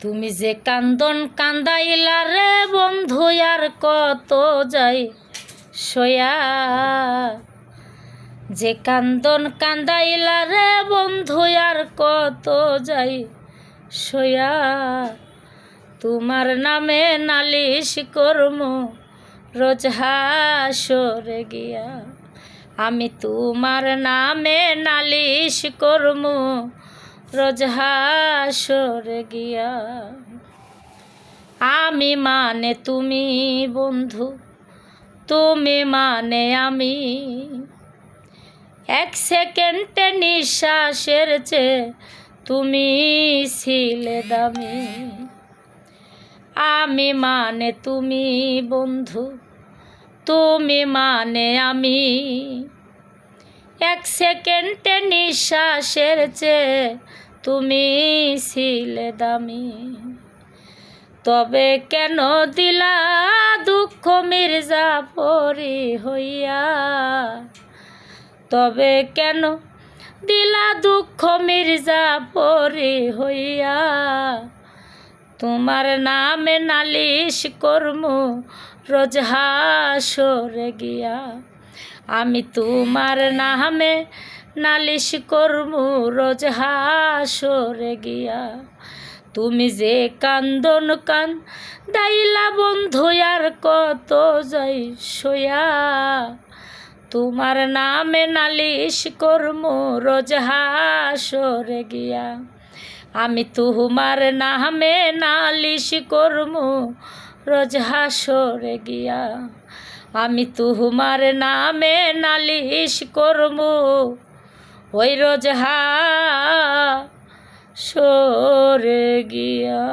তুমি যে কান্দন কান্দাইলা রে বন্ধু আর কত যাই সয়া, যে কান্দন কান্দাইলা রে বন্ধু আর কত যাই সয়া, তোমার নামে নালিশ করমু রোজ হাসরে গিয়া, আমি তোমার নামে নালিশ করমু রোজ হাসরে গিয়া। আমি মানে তুমি বন্ধু, তুমি মানে আমি, এক সেকেন্ডে নিঃশ্বাসের চেয়ে তুমি ছিলে দামি। আমি মানে তুমি বন্ধু, তুমি মানে আমি, এক সেকেন্ডে নিঃশ্বাসের চেয়ে তুমি ছিলে দামি। তবে কেন দিলা দুঃখ মির্জাফরি হইয়া, তবে কেন দিলা দুঃখ মির্জাফরি হইয়া, তোমার নামে নালিশ করমু রোজ হাসরে গিয়া, আমি তোমার নামে নালিশ করমু রোজ হাসরে গিয়া। তুমি যে কান্দন কান্দাইলা বন্ধু আর কত যাই সয়া, তোমার নামে নালিশ করমু রোজ হাসরে গিয়া, আমি তোমার নামে নালিশ করমু রোজ হাসরে গিয়া, আমি তোমার নামে নালিশ করমু ওই রোজ হাসরে গিয়া।